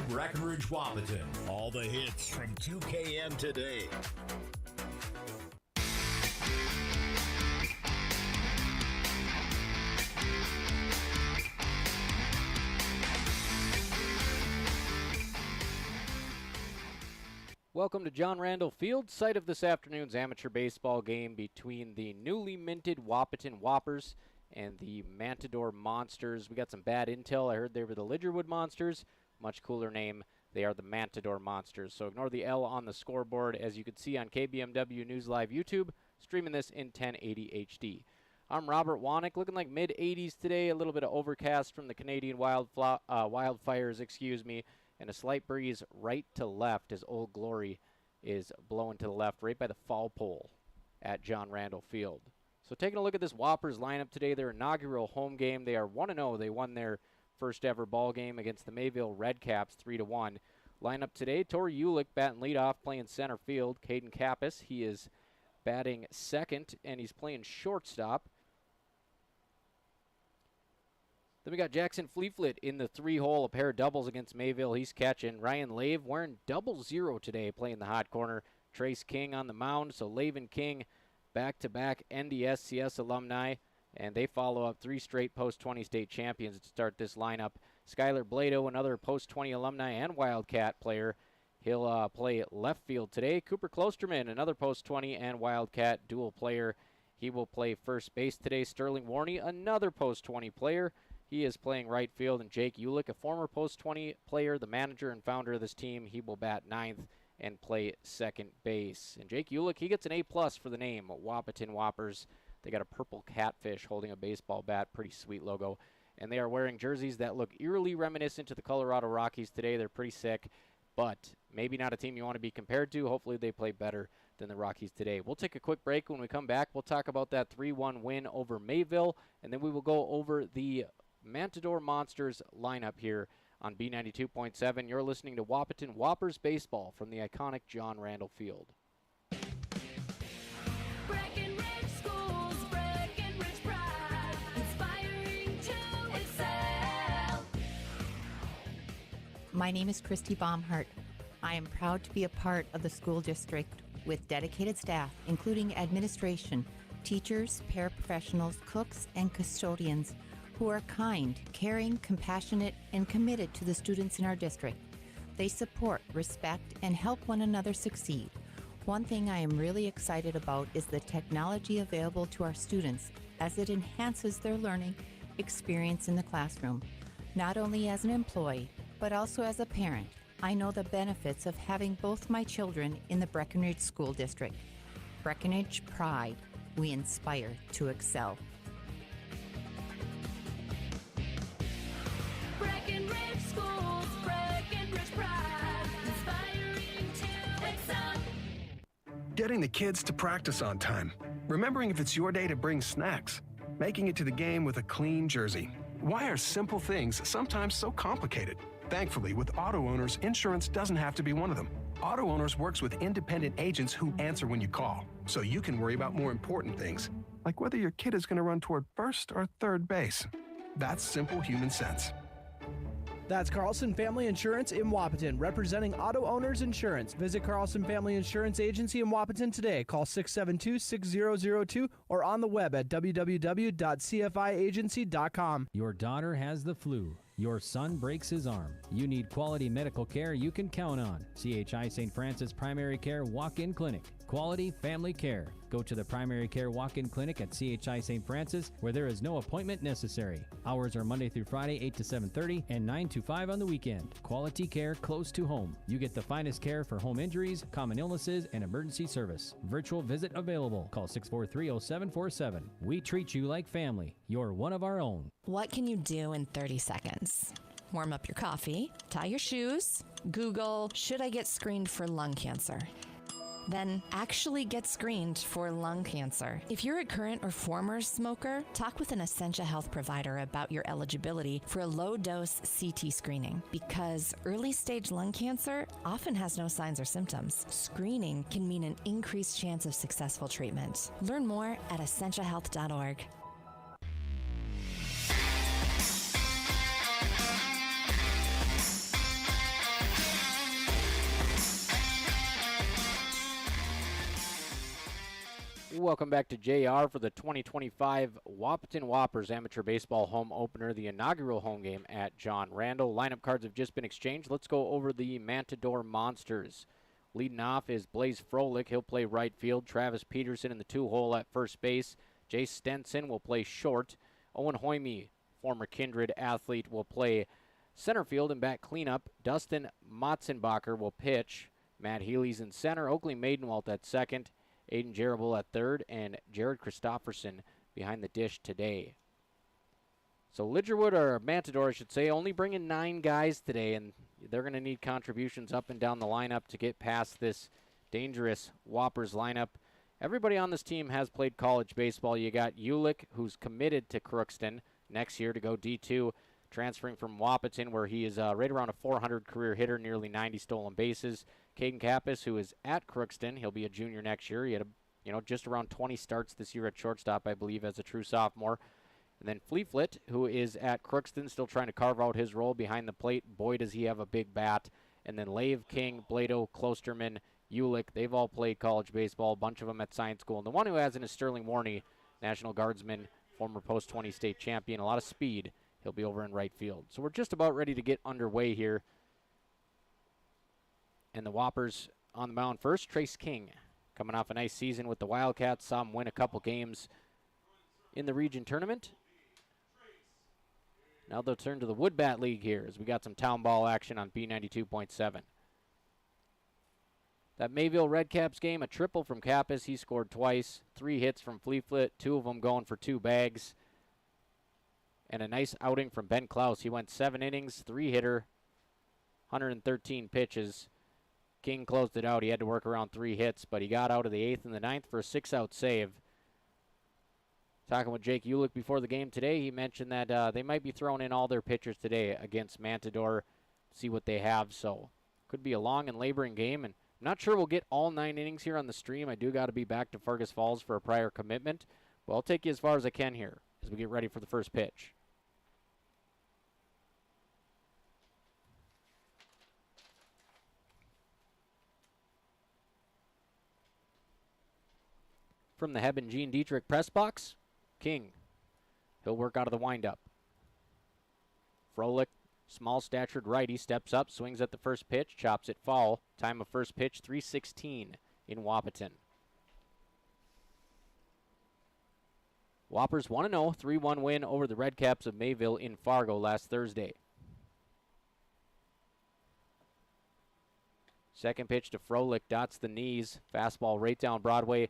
Breckenridge Wahpeton. All the hits from 2KM today. Welcome to John Randall Field, site of this afternoon's amateur baseball game between the newly minted Wahpeton Wahppers and the Mantador Monsters. We got some bad intel. I heard they were the Lidgerwood Monsters. Much cooler name. They are the Mantador Monsters. So ignore the L on the scoreboard, as you can see on KBMW News Live YouTube, streaming this in 1080 HD. I'm Robert Wanick, looking like mid-80s today. A little bit of overcast from the Canadian wildfires, and a slight breeze right to left as Old Glory is blowing to the left right by the foul pole at John Randall Field. So taking a look at this Whoppers lineup today, their inaugural home game. They are 1-0. They won their first ever ball game against the Mayville Redcaps 3-1. Lineup today, Tori Ulick batting leadoff, playing center field. Caden Kappas, he is batting second, and he's playing shortstop. Then we got Jackson Fleetfoot in the 3-hole, a pair of doubles against Mayville. He's catching. Ryan Lave wearing 00 today, playing the hot corner. Trace King on the mound. So Lave and King back-to-back NDSCS alumni, and they follow up 3 straight post-20 state champions to start this lineup. Skylar Blado, another post-20 alumni and Wildcat player. He'll play left field today. Cooper Klosterman, another post-20 and Wildcat dual player. He will play first base today. Sterling Warney, another post-20 player. He is playing right field, and Jake Ulick, a former post-20 player, the manager and founder of this team, he will bat ninth and play second base. And Jake Ulick, he gets an A+ for the name, Wahpeton Wahppers. They got a purple catfish holding a baseball bat, pretty sweet logo. And they are wearing jerseys that look eerily reminiscent to the Colorado Rockies today. They're pretty sick, but maybe not a team you want to be compared to. Hopefully they play better than the Rockies today. We'll take a quick break. When we come back, we'll talk about that 3-1 win over Mayville, and then we will go over the Mantador Monsters lineup here on B92.7. You're listening to Wahpeton Wahppers baseball from the iconic John Randall Field. Breckenridge Schools, Breckenridge pride, inspiring to excel. My name is Christy Baumhart. I am proud to be a part of the school district with dedicated staff, including administration, teachers, paraprofessionals, cooks, and custodians who are kind, caring, compassionate, and committed to the students in our district. They support, respect, and help one another succeed. One thing I am really excited about is the technology available to our students as it enhances their learning experience in the classroom. Not only as an employee, but also as a parent, I know the benefits of having both my children in the Breckenridge School District. Breckenridge Pride. We inspire to excel. Breckenridge Schools, Breckenridge pride, inspiring to excel. Getting the kids to practice on time. Remembering if it's your day to bring snacks. Making it to the game with a clean jersey. Why are simple things sometimes so complicated? Thankfully, with Auto Owners, insurance doesn't have to be one of them. Auto Owners works with independent agents who answer when you call, so you can worry about more important things, like whether your kid is going to run toward first or third base. That's simple human sense. That's Carlson Family Insurance in Wahpeton, representing Auto Owners Insurance. Visit Carlson Family Insurance Agency in Wahpeton today. Call 672-6002 or on the web at www.cfiagency.com. Your daughter has the flu. Your son breaks his arm. You need quality medical care you can count on. CHI St. Francis Primary Care Walk-In Clinic. Quality family care. Go to the Primary Care Walk-In Clinic at CHI St. Francis, where there is no appointment necessary. Hours are Monday through Friday, 8 to 7:30 and 9 to 5 on the weekend. Quality care close to home. You get the finest care for home injuries, common illnesses, and emergency service. Virtual visit available. Call 643-0747. We treat you like family. You're one of our own. What can you do in 30 seconds? Warm up your coffee, tie your shoes, Google, should I get screened for lung cancer? Then actually get screened for lung cancer. If you're a current or former smoker, talk with an Essentia Health provider about your eligibility for a low-dose CT screening, because early-stage lung cancer often has no signs or symptoms. Screening can mean an increased chance of successful treatment. Learn more at essentiahealth.org. Welcome back to JR for the 2025 Wahpeton Wahppers Amateur Baseball Home Opener, the inaugural home game at John Randall. Lineup cards have just been exchanged. Let's go over the Mantador Monsters. Leading off is Blaze Froelich. He'll play right field. Travis Peterson in the 2-hole at first base. Jay Stenson will play short. Owen Hoyme, former Kindred athlete, will play center field and bat cleanup. Dustin Motzenbacher will pitch. Matt Healy's in center. Oakley Maidenwalt at second. Aiden Jarable at third, and Jared Christofferson behind the dish today. So Lidgerwood, or Mantador, I should say, only bringing 9 guys today, and they're going to need contributions up and down the lineup to get past this dangerous Whoppers lineup. Everybody on this team has played college baseball. You got Ulick, who's committed to Crookston next year to go D2, transferring from Wahpeton, where he is right around a 400 career hitter, nearly 90 stolen bases. Caden Kappas, who is at Crookston, he'll be a junior next year. He had just around 20 starts this year at shortstop, I believe, as a true sophomore. And then Fleetflit, who is at Crookston, still trying to carve out his role behind the plate. Boy, does he have a big bat. And then Lave, King, Blado, Klosterman, Ulick, they've all played college baseball, a bunch of them at science school. And the one who hasn't is Sterling Warney, National Guardsman, former post-20 state champion, a lot of speed. He'll be over in right field. So we're just about ready to get underway here. And the Whoppers on the mound first, Trace King, coming off a nice season with the Wildcats. Saw him win a couple games in the region tournament. Now they'll turn to the Wood Bat League here as we got some town ball action on B92.7. That Mayville Redcaps game, a triple from Kappas. He scored twice. 3 hits from Fleetflit, 2 of them going for 2 bags. And a nice outing from Ben Klaus. He went 7 innings, 3-hitter, 113 pitches. King closed it out. He had to work around 3 hits, but he got out of the 8th and the 9th for a 6-out save. Talking with Jake Ulick before the game today, he mentioned that they might be throwing in all their pitchers today against Mantador, see what they have. So could be a long and laboring game, and I'm not sure we'll get all 9 innings here on the stream. I do got to be back to Fergus Falls for a prior commitment, but I'll take you as far as I can here as we get ready for the first pitch. From the Hebben Gene Dietrich press box, King. He'll work out of the windup. Froelich, small-statured righty, steps up, swings at the first pitch, chops it foul. Time of first pitch, 3:16 in Wahpeton. Whoppers 1-0, 3-1 win over the Redcaps of Mayville in Fargo last Thursday. Second pitch to Froelich, dots the knees. Fastball right down Broadway.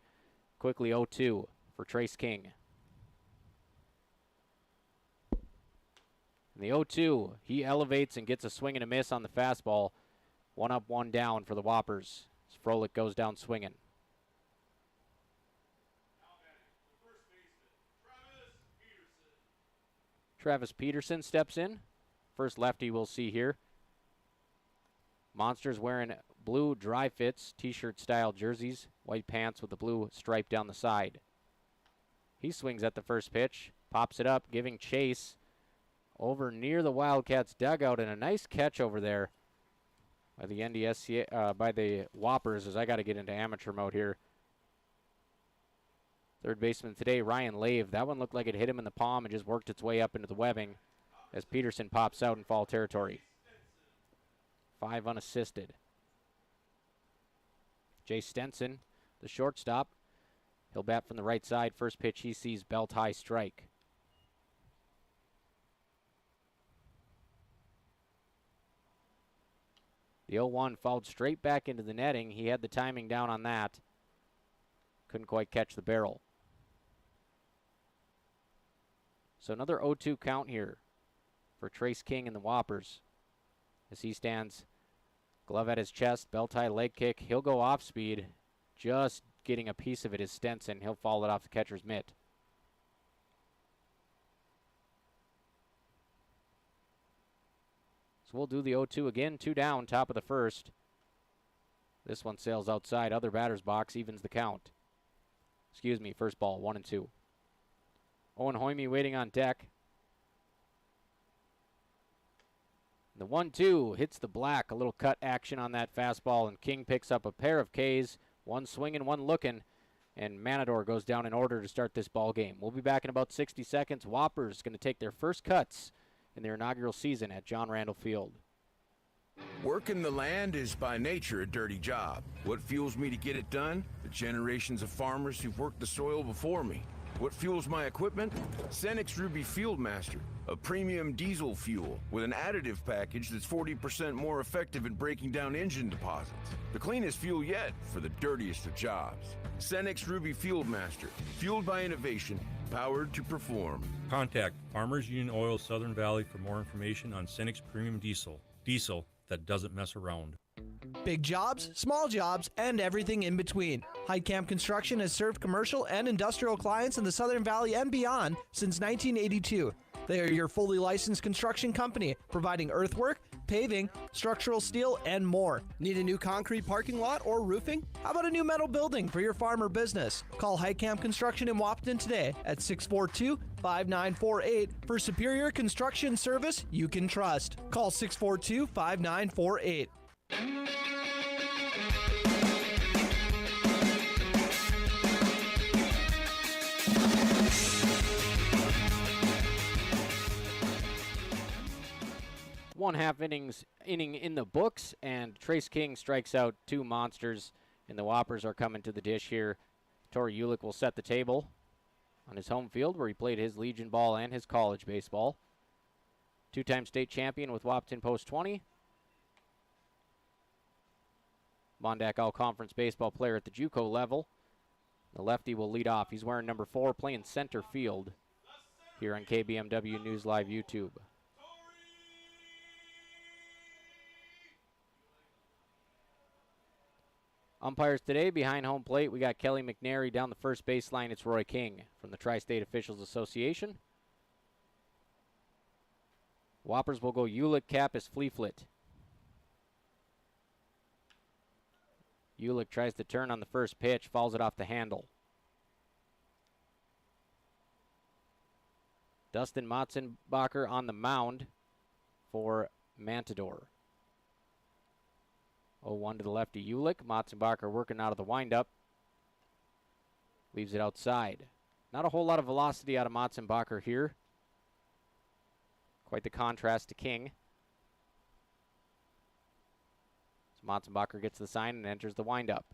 Quickly 0-2 for Trace King. And the 0-2, he elevates and gets a swing and a miss on the fastball. 1 up, 1 down for the Whoppers as Froelich goes down swinging. Travis Peterson steps in. First lefty we'll see here. Monsters wearing blue dry fits, t-shirt style jerseys, white pants with the blue stripe down the side. He swings at the first pitch, pops it up, giving chase over near the Wildcats dugout, and a nice catch over there by the NDSCA, by the Whoppers, as I got to get into amateur mode here. Third baseman today, Ryan Lave. That one looked like it hit him in the palm and just worked its way up into the webbing as Peterson pops out in foul territory. 5 unassisted. Jay Stenson, the shortstop. He'll bat from the right side. First pitch he sees, belt high strike. The 0-1 fouled straight back into the netting. He had the timing down on that. Couldn't quite catch the barrel. So another 0-2 count here for Trace King and the Whoppers as he stands, glove at his chest, belt high leg kick. He'll go off speed. Just getting a piece of it is Stenson. He'll foul it off the catcher's mitt. So we'll do the 0-2 again. 2 down, top of the first. This one sails outside. Other batter's box, evens the count. Excuse me, first ball, 1-2. Owen Hoyme waiting on deck. The 1-2 hits the black. A little cut action on that fastball, and King picks up a pair of Ks. One swinging, one looking. and Mantador goes down in order to start this ball game. We'll be back in about 60 seconds. Whoppers going to take their first cuts in their inaugural season at John Randall Field. Working the land is by nature a dirty job. What fuels me to get it done? The generations of farmers who've worked the soil before me. What fuels my equipment? Cenex Ruby Fieldmaster, a premium diesel fuel with an additive package that's 40% more effective at breaking down engine deposits. The cleanest fuel yet for the dirtiest of jobs. Cenex Ruby Fieldmaster, fueled by innovation, powered to perform. Contact Farmers Union Oil Southern Valley for more information on Cenex Premium Diesel. Diesel that doesn't mess around. Big jobs, small jobs, and everything in between. Heidkamp Construction has served commercial and industrial clients in the Southern Valley and beyond since 1982. They are your fully licensed construction company, providing earthwork, paving, structural steel, and more. Need a new concrete parking lot or roofing? How about a new metal building for your farm or business? Call Heidkamp Construction in Wahpeton today at 642-5948 for superior construction service you can trust. Call 642-5948. One half inning in the books, and Trace King strikes out two monsters, and the Whoppers are coming to the dish here. Tori Ulick will set the table on his home field where he played his Legion ball and his college baseball. Two-time state champion with Wahpeton Post 20. Mondack All-Conference baseball player at the JUCO level. The lefty will lead off. He's wearing number 4, playing center field here on KBMW News Live YouTube. Umpires today behind home plate, we got Kelly McNary. Down the first baseline, it's Roy King from the Tri-State Officials Association. Whoppers will go Ulick, Kappas, Fleeflet. Ulick tries to turn on the first pitch, fouls it off the handle. Dustin Motzenbacher on the mound for Mantador. 0-1 to the lefty Ulick. Motzenbacher working out of the windup. Leaves it outside. Not a whole lot of velocity out of Motzenbacher here. Quite the contrast to King. So Motzenbacher gets the sign and enters the windup.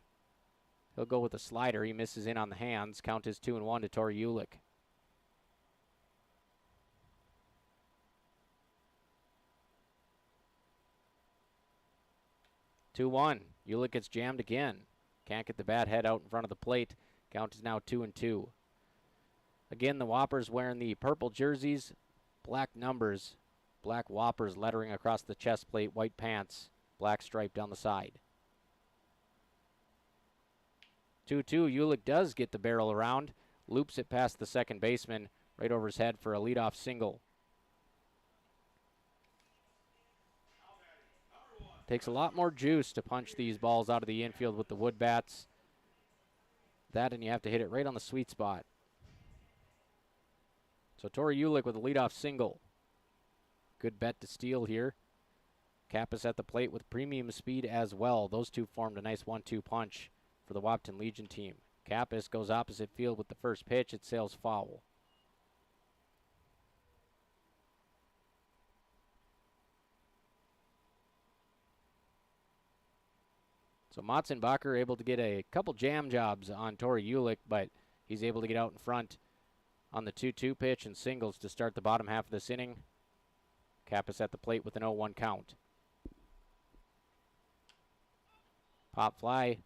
He'll go with a slider. He misses in on the hands. Count is 2-1 to Tori Ulick. Ulick gets jammed again. Can't get the bat head out in front of the plate. Count is now 2-2. Again, the Whoppers wearing the purple jerseys, black numbers, black Whoppers lettering across the chest plate, white pants, black stripe down the side. 2-2. Ulick does get the barrel around, loops it past the second baseman, right over his head for a leadoff single. Takes a lot more juice to punch these balls out of the infield with the wood bats. That, and you have to hit it right on the sweet spot. So Tori Ulick with a leadoff single. Good bet to steal here. Kappas at the plate with premium speed as well. Those two formed a nice 1-2 punch for the Wahpeton Legion team. Kappas goes opposite field with the first pitch. It sails foul. So Motzenbacher able to get a couple jam jobs on Tori Ulick, but he's able to get out in front on the 2-2 pitch and singles to start the bottom half of this inning. Kappas at the plate with an 0-1 count. Pop fly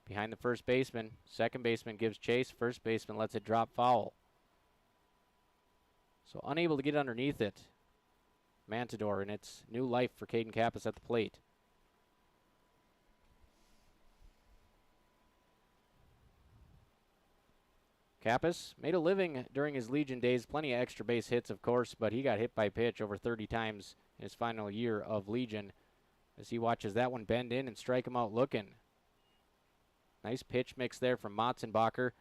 behind the first baseman. Second baseman gives chase. First baseman lets it drop foul. So unable to get underneath it. Mantador, and it's new life for Caden Kappas at the plate. Kappas made a living during his Legion days. Plenty of extra base hits, of course, but he got hit by pitch over 30 times in his final year of Legion as he watches that one bend in and strike him out looking. Nice pitch mix there from Motzenbacher.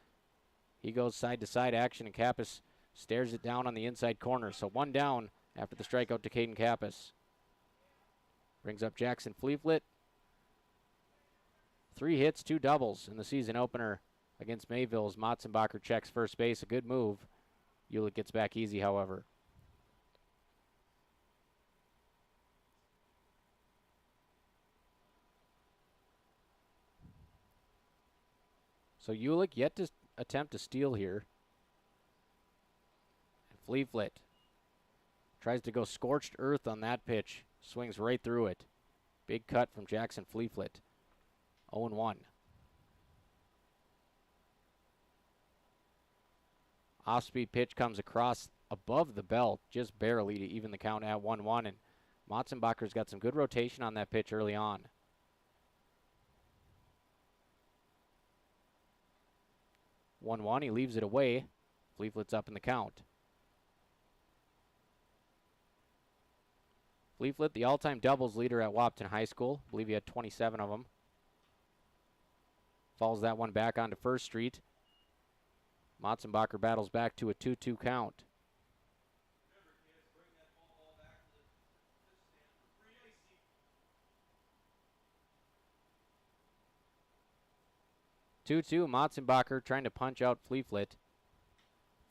He goes side-to-side action, and Kappas stares it down on the inside corner. So one down after the strikeout to Caden Kappas. Brings up Jackson Fleeflet. 3 hits, 2 doubles in the season opener against Mayville as Motzenbacher checks first base. A good move. Ulick gets back easy, however. So Ulick yet to attempt to steal here. And Fleeflet tries to go scorched earth on that pitch. Swings right through it. Big cut from Jackson Fleeflet. 0-1. Off-speed pitch comes across above the belt, just barely to even the count at 1-1. And Motzenbacher's got some good rotation on that pitch early on. He leaves it away. Fleeflet's up in the count. Fleeflet, the all-time doubles leader at Wahpeton High School. I believe he had 27 of them. Falls that one back onto First Street. Motzenbacher battles back to a 2-2 count. Motzenbacher trying to punch out Fleeflet.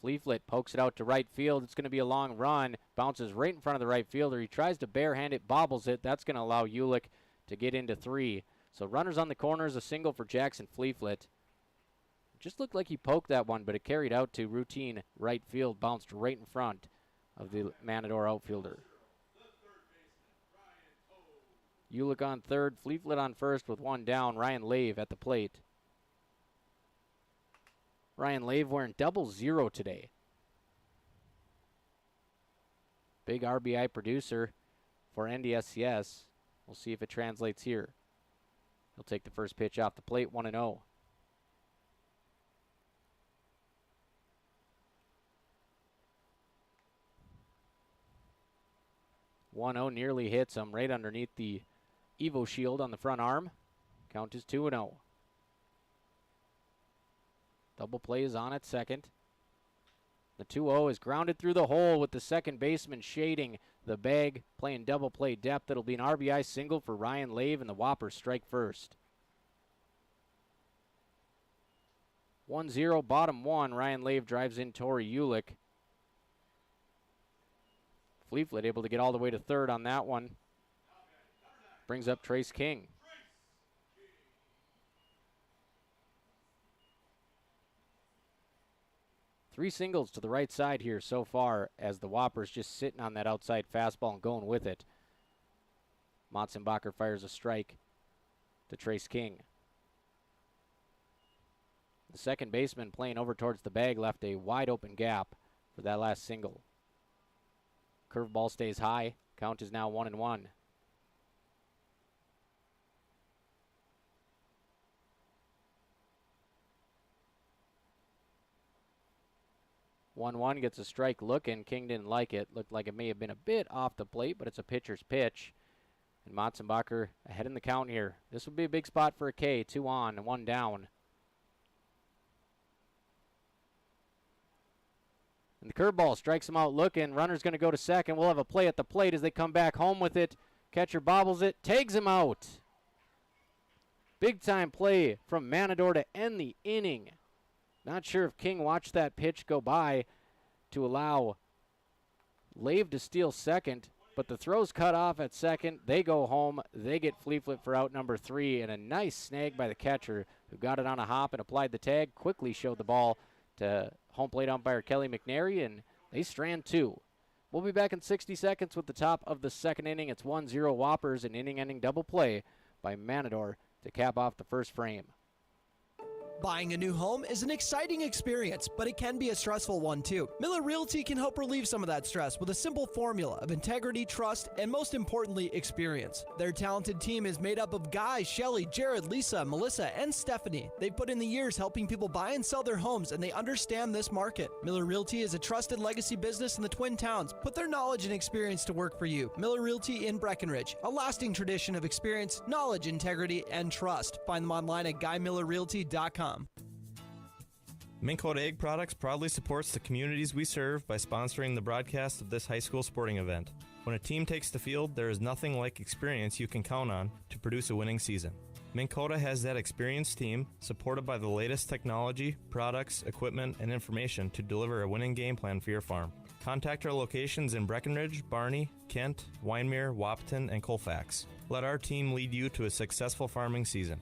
Fleeflet pokes it out to right field. It's going to be a long run. Bounces right in front of the right fielder. He tries to barehand it, bobbles it. That's going to allow Ulick to get into 3. So runners on the corners, a single for Jackson Fleeflet. Just looked like he poked that one, but it carried out to routine right field, bounced right in front of the Mantador outfielder. Ulick on third, Fleeflet on first with one down. Ryan Lave at the plate. Ryan Lave wearing 00 today. Big RBI producer for NDSCS. We'll see if it translates here. He'll take the first pitch off the plate, 1-0. Nearly hits him right underneath the Evo shield on the front arm. Count is 2-0. Double play is on at second. The 2-0 is grounded through the hole with the second baseman shading the bag, playing double play depth. It'll be an RBI single for Ryan Lave, and the Whoppers strike first. 1-0, bottom 1. Ryan Lave drives in Tori Ulick. Fleeflet able to get all the way to third on that one. Brings up Trace King. Three singles to the right side here so far as the Whoppers just sitting on that outside fastball and going with it. Motzenbacher fires a strike to Trace King. The second baseman playing over towards the bag left a wide open gap for that last single. Curveball stays high. Count is now 1-1. One gets a strike looking. King didn't like it. Looked like it may have been a bit off the plate, but it's a pitcher's pitch. And Motzenbacher ahead in the count here. This would be a big spot for a K. 2 on and 1 down. And the curveball strikes him out looking. Runner's going to go to second. We'll have a play at the plate as they come back home with it. Catcher bobbles it, tags him out. Big time play from Mantador to end the inning. Not sure if King watched that pitch go by to allow Lave to steal second, but the throw's cut off at second. They go home. They get Fleeflet for out number 3, and a nice snag by the catcher who got it on a hop and applied the tag, quickly showed the ball to home plate umpire Kelly McNary, and they strand 2. We'll be back in 60 seconds with the top of the second inning. It's 1-0 Whoppers, an inning-ending double play by Mantador to cap off the first frame. Buying a new home is an exciting experience, but it can be a stressful one too. Miller Realty can help relieve some of that stress with a simple formula of integrity, trust, and most importantly, experience. Their talented team is made up of Guy, Shelly, Jared, Lisa, Melissa, and Stephanie. They've put in the years helping people buy and sell their homes, and they understand this market. Miller Realty is a trusted legacy business in the Twin Towns. Put their knowledge and experience to work for you. Miller Realty in Breckenridge, a lasting tradition of experience, knowledge, integrity, and trust. Find them online at GuyMillerRealty.com. Mink Coat Egg Products proudly supports the communities we serve by sponsoring the broadcast of this high school sporting event. When a team takes the field, there is nothing like experience you can count on to produce a winning season. Minn Kota has that experienced team, supported by the latest technology, products, equipment, and information to deliver a winning game plan for your farm. Contact our locations in Breckenridge, Barney, Kent, Wyndmere, Wahpeton, and Colfax. Let our team lead you to a successful farming season.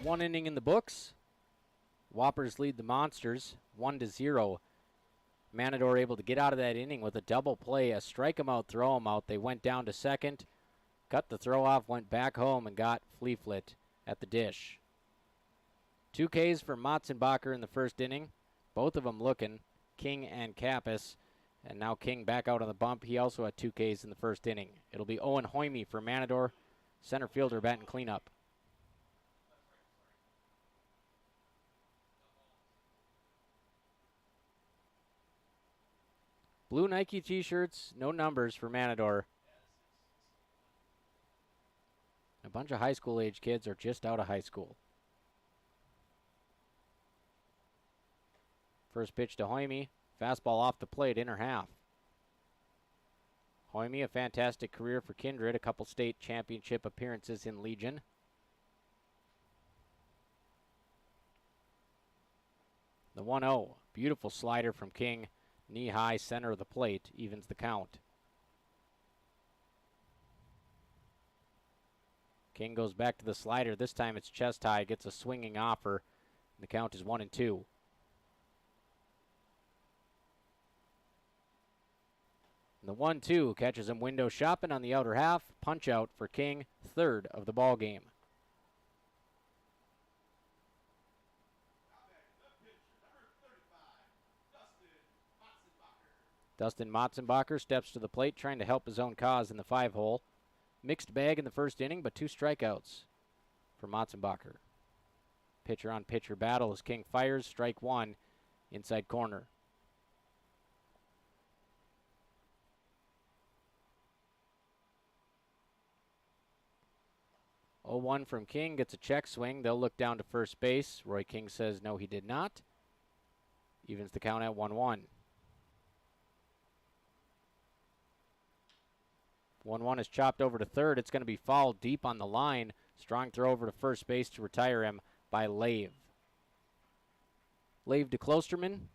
One inning in the books. Whoppers lead the Monsters 1-0. Mantador able to get out of that inning with a double play, a strike 'em out, throw 'em out. They went down to second, cut the throw off, went back home, and got Fleeflet at the dish. 2 Ks for Matzenbacher in the first inning. Both of them looking, King and Kappas. And now King back out on the bump. He also had 2 Ks in the first inning. It'll be Owen Hoyme for Mantador, center fielder batting cleanup. Blue Nike t-shirts, no numbers for Mantador. A bunch of high school age kids are just out of high school. First pitch to Hoyme. Fastball off the plate, inner half. Hoyme, a fantastic career for Kindred, a couple state championship appearances in Legion. The 1-0. Beautiful slider from King. Knee-high, center of the plate, evens the count. King goes back to the slider. This time it's chest high, gets a swinging offer. The count is 1-2. And the 1-2 catches him window shopping on the outer half. Punch out for King, third of the ball game. Dustin Matzenbacher steps to the plate, trying to help his own cause in the 5-hole. Mixed bag in the first inning, but 2 strikeouts for Matzenbacher. Pitcher-on-pitcher battle as King fires, strike 1, inside corner. Oh, 1 from King, gets a check swing. They'll look down to first base. Roy King says no, he did not. Evens the count at 1-1. 1-1 is chopped over to third. It's going to be fouled deep on the line. Strong throw over to first base to retire him by Lave. Lave to Klosterman.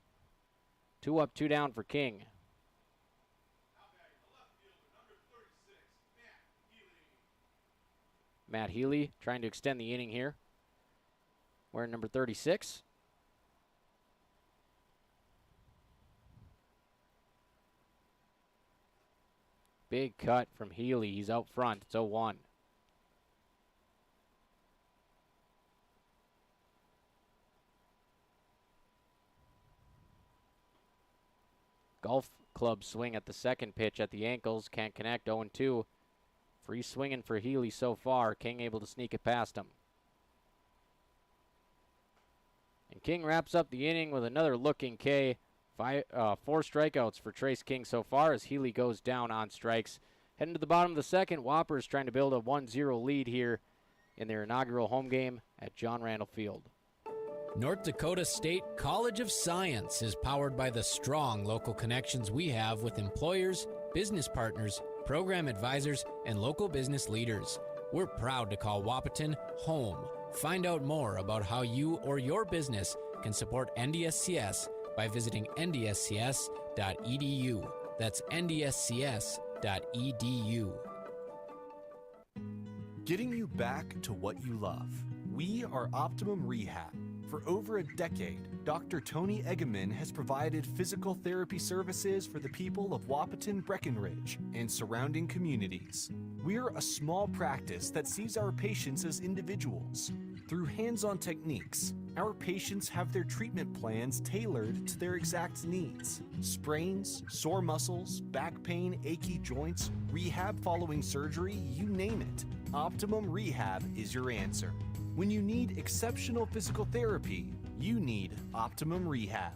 2 up, 2 down for King. Matt Healy trying to extend the inning here. Wearing number 36. Big cut from Healy. He's out front. It's 0-1. Golf club swing at the second pitch at the ankles. Can't connect. 0-2. Free swinging for Healy so far. King able to sneak it past him. And King wraps up the inning with another looking K. 4 strikeouts for Trace King so far as Healy goes down on strikes. Heading to the bottom of the second, Whoppers trying to build a 1-0 lead here in their inaugural home game at John Randall Field. North Dakota State College of Science is powered by the strong local connections we have with employers, business partners, program advisors, and local business leaders. We're proud to call Wahpeton home. Find out more about how you or your business can support NDSCS by visiting ndscs.edu. That's ndscs.edu. Getting you back to what you love. We are Optimum Rehab. For over a decade, Dr. Tony Eggeman has provided physical therapy services for the people of Wahpeton, Breckenridge, and surrounding communities. We're a small practice that sees our patients as individuals. Through hands-on techniques, our patients have their treatment plans tailored to their exact needs. Sprains, sore muscles, back pain, achy joints, rehab following surgery, you name it. Optimum Rehab is your answer. When you need exceptional physical therapy, you need Optimum Rehab.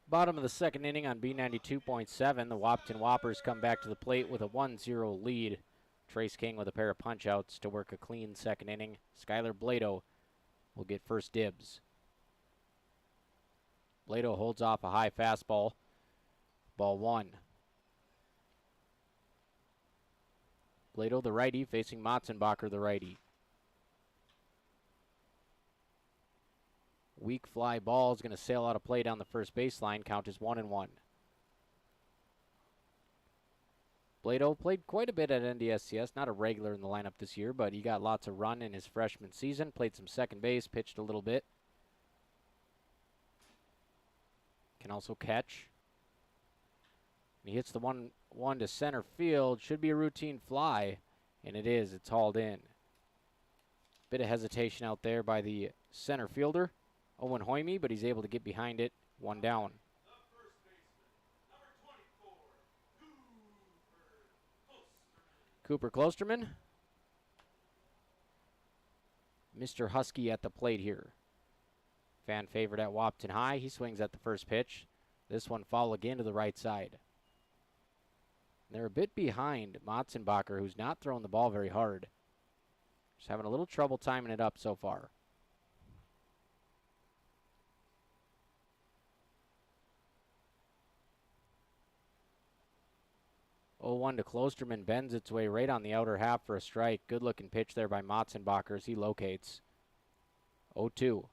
Bottom of the second inning on B92.7. The Wahpeton Wahppers come back to the plate with a 1-0 lead. Trace King with a pair of punch-outs to work a clean second inning. Skylar Blado will get first dibs. Blado holds off a high fastball. Ball one. Blado, the righty, facing Matzenbacher, the righty. Weak fly ball is going to sail out of play down the first baseline. Count is 1-1. Blado played quite a bit at NDSCS, not a regular in the lineup this year, but he got lots of run in his freshman season. Played some second base, pitched a little bit. Can also catch. He hits the 1-1 to center field. Should be a routine fly, and it is. It's hauled in. Bit of hesitation out there by the center fielder, Owen Hoyme, but he's able to get behind it. One down. Cooper Klosterman. Mr. Husky at the plate here. Fan favorite at Wahpeton High. He swings at the first pitch. This one foul again to the right side. They're a bit behind Matzenbacher, who's not throwing the ball very hard. Just having a little trouble timing it up so far. Oh, 1 to Klosterman, bends its way right on the outer half for a strike. Good looking pitch there by Matzenbacher as he locates. 0-2.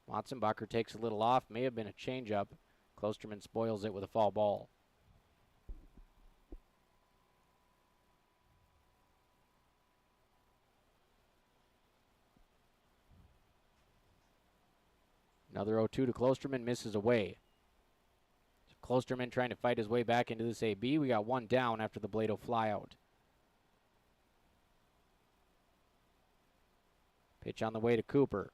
Matzenbacher takes a little off. May have been a changeup. Klosterman spoils it with a foul ball. Another 0-2 to Klosterman, misses away. So Klosterman trying to fight his way back into this AB. We got one down after the Blado flyout. Pitch on the way to Cooper.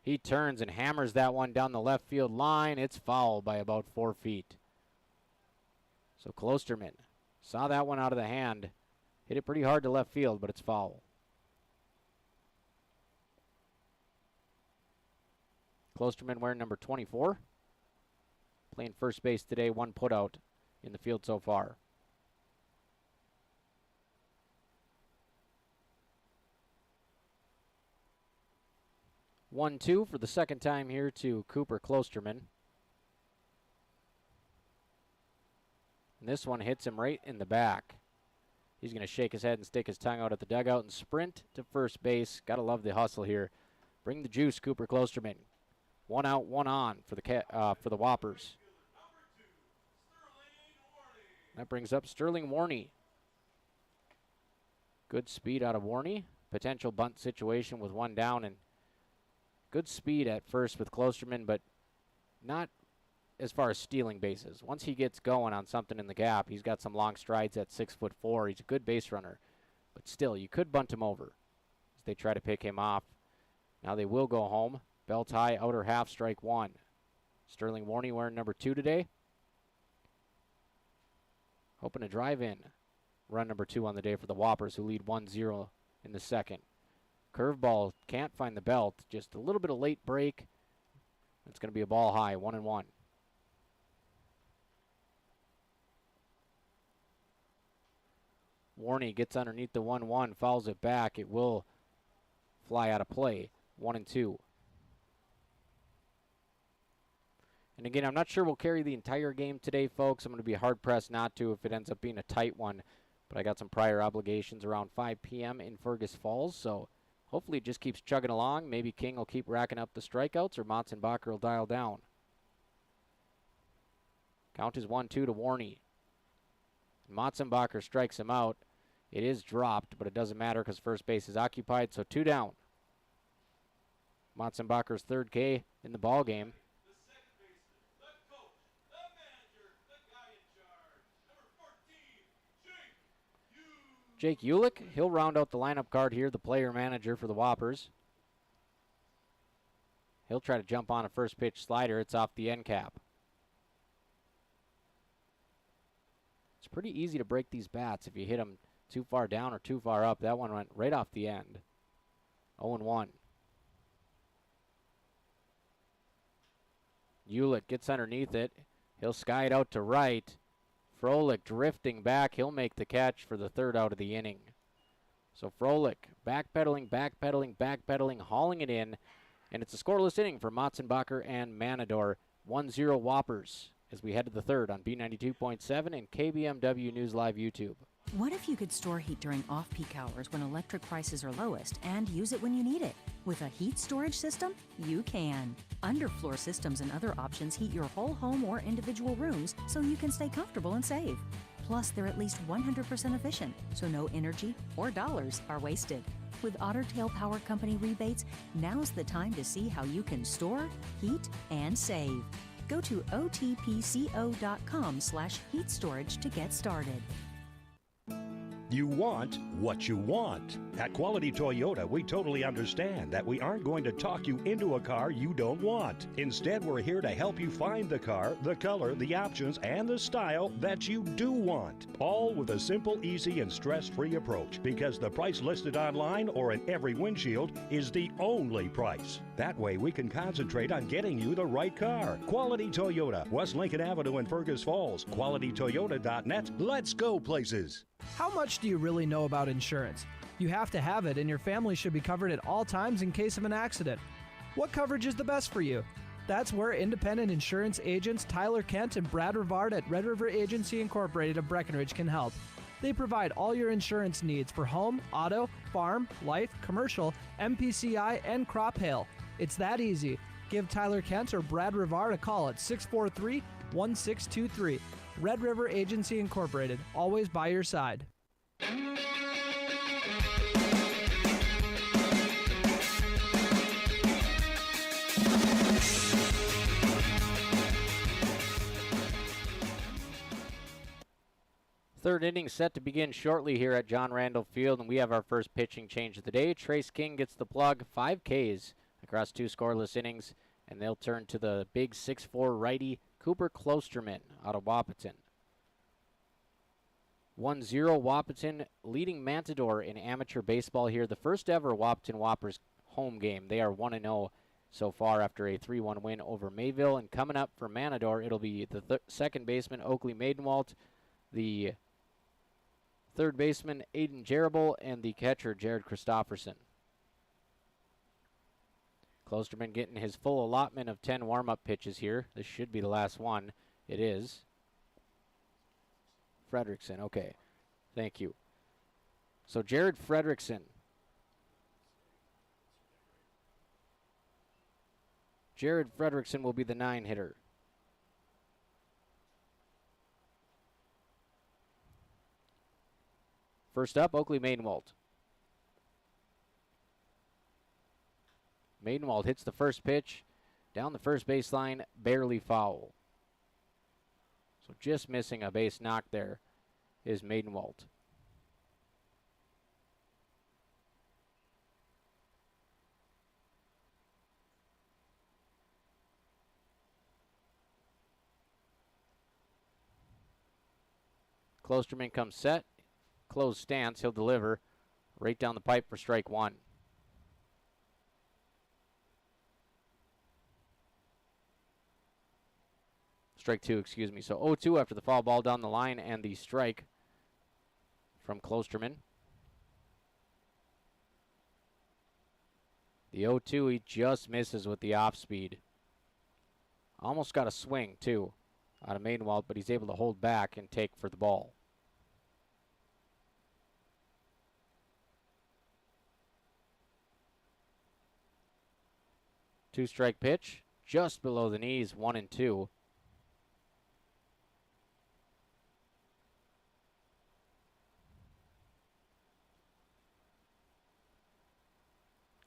He turns and hammers that one down the left field line. It's foul by about 4 feet. So Klosterman saw that one out of the hand. Hit it pretty hard to left field, but it's foul. Klosterman wearing number 24. Playing first base today, one putout in the field so far. One, two for the second time here to Cooper Klosterman. And this one hits him right in the back. He's going to shake his head and stick his tongue out at the dugout and sprint to first base. Got to love the hustle here. Bring the juice, Cooper Klosterman. One out, one on for the Whoppers. That brings up Sterling Warney. Good speed out of Warney. Potential bunt situation with one down, and good speed at first with Klosterman, but not as far as stealing bases. Once he gets going on something in the gap, he's got some long strides at 6'4". He's a good base runner, but still, you could bunt him over as they try to pick him off. Now they will go home. Belt high, outer half, strike one. Sterling Warney wearing number 2 today. Hoping to drive in. Run number 2 on the day for the Whoppers, who lead 1-0 in the second. Curveball, can't find the belt. Just a little bit of late break. It's going to be a ball high, 1-1. Warney gets underneath the 1-1, fouls it back. It will fly out of play, 1-2. And again, I'm not sure we'll carry the entire game today, folks. I'm going to be hard-pressed not to if it ends up being a tight one. But I got some prior obligations around 5 p.m. in Fergus Falls, so hopefully it just keeps chugging along. Maybe King will keep racking up the strikeouts, or Matzenbacher will dial down. Count is 1-2 to Warney. Matzenbacher strikes him out. It is dropped, but it doesn't matter because first base is occupied, so 2 down. Matzenbacher's third K in the ball game. Jake Ulick, he'll round out the lineup card here, the player manager for the Whoppers. He'll try to jump on a first pitch slider. It's off the end cap. It's pretty easy to break these bats if you hit them too far down or too far up. That one went right off the end. 0-1. Hewlett gets underneath it. He'll sky it out to right. Froelich drifting back. He'll make the catch for the third out of the inning. So Froelich backpedaling, hauling it in. And it's a scoreless inning for Motzenbacher and Mantador. 1-0 Whoppers as we head to the third on B92.7 and KBMW News Live YouTube. What if you could store heat during off-peak hours when electric prices are lowest and use it when you need it? With a heat storage system, you can. Underfloor systems and other options heat your whole home or individual rooms so you can stay comfortable and save. Plus, they're at least 100% efficient, so no energy or dollars are wasted. With Otter Tail Power Company rebates, now's the time to see how you can store, heat, and save. Go to otpco.com/heat storage to get started. You want what you want. At Quality Toyota, we totally understand that we aren't going to talk you into a car you don't want. Instead, we're here to help you find the car, the color, the options, and the style that you do want. All with a simple, easy, and stress-free approach, because the price listed online or in every windshield is the only price. That way, we can concentrate on getting you the right car. Quality Toyota, West Lincoln Avenue in Fergus Falls. QualityToyota.net. Let's go places. How much do you really know about insurance? You have to have it, and your family should be covered at all times in case of an accident. What coverage is the best for you? That's where independent insurance agents Tyler Kent and Brad Rivard at Red River Agency Incorporated of Breckenridge can help. They provide all your insurance needs for home, auto, farm, life, commercial, MPCI, and crop hail. It's that easy. Give Tyler Kent or Brad Rivard a call at 643-1623. Red River Agency Incorporated, always by your side. Third inning set to begin shortly here at John Randall Field, and we have our first pitching change of the day. Trace King gets the plug, 5 Ks across 2 scoreless innings, and they'll turn to the big 6'4 righty Cooper Klosterman out of Wahpeton. 1-0 Wahpeton leading Mantador in amateur baseball here. The first ever Wahpeton Wahppers home game. They are 1-0 so far after a 3-1 win over Mayville. And coming up for Mantador, it'll be the second baseman Oakley Maidenwalt, the third baseman Aiden Jarable, and the catcher Jared Christofferson. Klosterman getting his full allotment of 10 warm-up pitches here. This should be the last one. It is. Fredrickson, okay. Thank you. So Jared Fredrickson. Jared Fredrickson will be the 9 hitter. First up, Oakley Maidenwalt. Maidenwalt hits the first pitch down the first baseline, barely foul. So just missing a base knock there is Maidenwalt. Klosterman comes set, closed stance, he'll deliver right down the pipe for strike 1. Strike 2, excuse me. So 0-2 after the foul ball down the line and the strike from Klosterman. The 0-2, he just misses with the off speed. Almost got a swing, too, out of Maidenwalt, but he's able to hold back and take for the ball. Two-strike pitch, just below the knees, 1-2.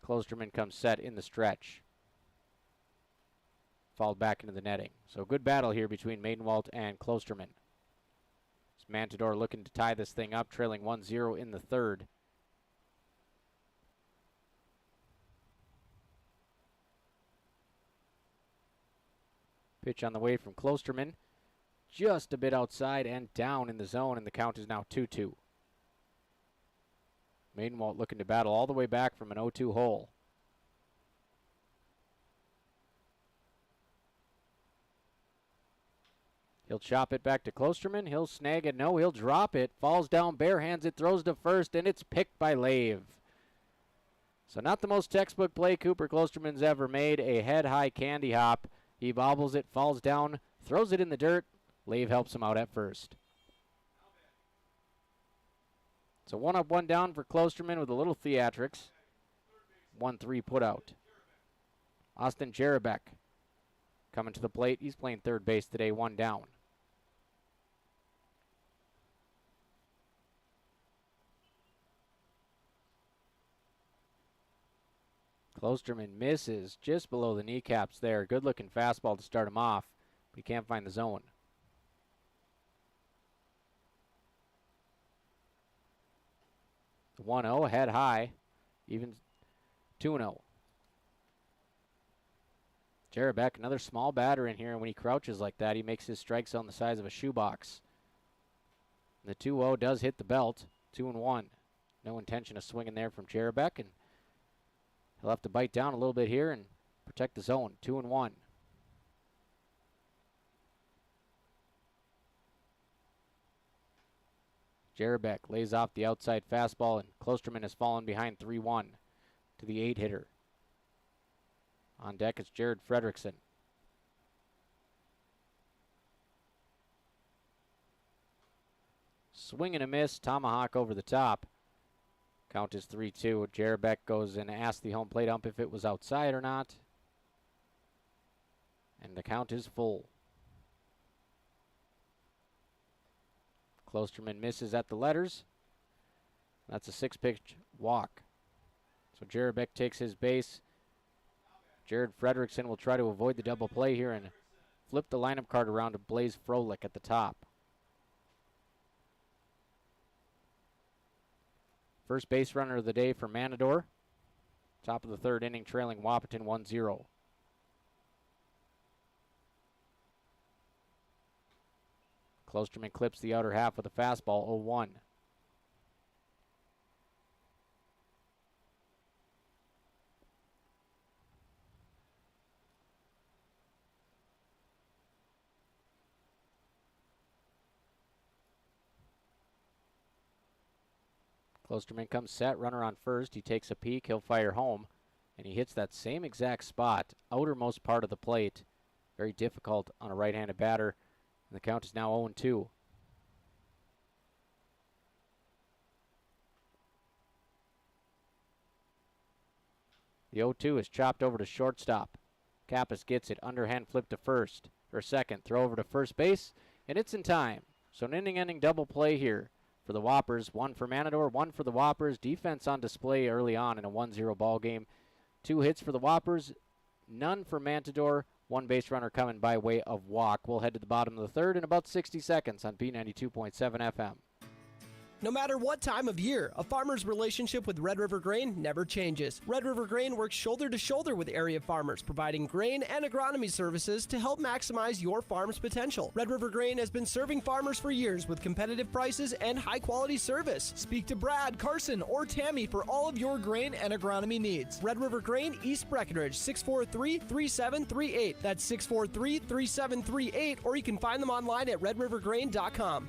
Klosterman comes set in the stretch. Fouled back into the netting. So good battle here between Maidenwalt and Klosterman. It's Mantador looking to tie this thing up, trailing 1-0 in the third. Pitch on the way from Klosterman. Just a bit outside and down in the zone, and the count is now 2-2. Maidenwalt looking to battle all the way back from an 0-2 hole. He'll chop it back to Klosterman. He'll snag it. No, he'll drop it. Falls down, barehands it, throws to first, and it's picked by Lave. So not the most textbook play Cooper Klosterman's ever made. A head-high candy hop. He bobbles it, falls down, throws it in the dirt. Lave helps him out at first. So 1 up, 1 down for Klosterman with a little theatrics. 1-3 put out. Austin Jerabek coming to the plate. He's playing third base today, 1 down. Klosterman misses just below the kneecaps there. Good looking fastball to start him off, but he can't find the zone. The 1-0, head high, even 2-0. Jerabek, another small batter in here, and when he crouches like that, he makes his strike zone the size of a shoebox. The 2-0 does hit the belt, 2-1. No intention of swinging there from Jerabek, and he'll have to bite down a little bit here and protect the zone, 2-1. Jerabek lays off the outside fastball, and Klosterman has fallen behind 3-1 to the 8-hitter. On deck is Jared Fredrickson. Swing and a miss, tomahawk over the top. Count is 3-2. Jerabek goes and asks the home plate ump if it was outside or not. And the count is full. Klosterman misses at the letters. That's a 6-pitch walk. So Jerabek takes his base. Jared Fredrickson will try to avoid the double play here and flip the lineup card around to Blaze Froelich at the top. First base runner of the day for Mantador. Top of the third inning, trailing Wahpeton 1-0. Klosterman clips the outer half with a fastball, 0-1. Klosterman comes set, runner on first. He takes a peek, he'll fire home, and he hits that same exact spot, outermost part of the plate. Very difficult on a right-handed batter, and the count is now 0-2. The 0-2 is chopped over to shortstop. Kappas gets it, underhand flip to first, or second, throw over to first base, and it's in time. So an inning-ending double play here for the Whoppers. 1 for Mantador, 1 for the Whoppers. Defense on display early on in a 1-0 ball game. 2 hits for the Whoppers, none for Mantador. 1 base runner coming by way of walk. We'll head to the bottom of the third in about 60 seconds on B92.7 FM. No matter what time of year, a farmer's relationship with Red River Grain never changes. Red River Grain works shoulder to shoulder with area farmers, providing grain and agronomy services to help maximize your farm's potential. Red River Grain has been serving farmers for years with competitive prices and high-quality service. Speak to Brad, Carson, or Tammy for all of your grain and agronomy needs. Red River Grain, East Breckenridge, 643-3738. That's 643-3738, or you can find them online at redrivergrain.com.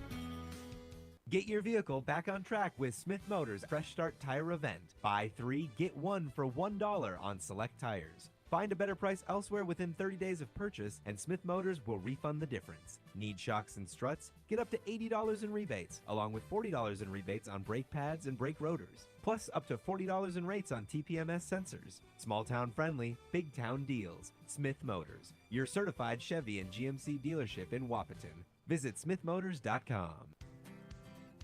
Get your vehicle back on track with Smith Motors' Fresh Start Tire Event. Buy 3, get 1 for $1 on select tires. Find a better price elsewhere within 30 days of purchase, and Smith Motors will refund the difference. Need shocks and struts? Get up to $80 in rebates, along with $40 in rebates on brake pads and brake rotors. Plus up to $40 in rates on TPMS sensors. Small town friendly, big town deals. Smith Motors, your certified Chevy and GMC dealership in Wahpeton. Visit smithmotors.com.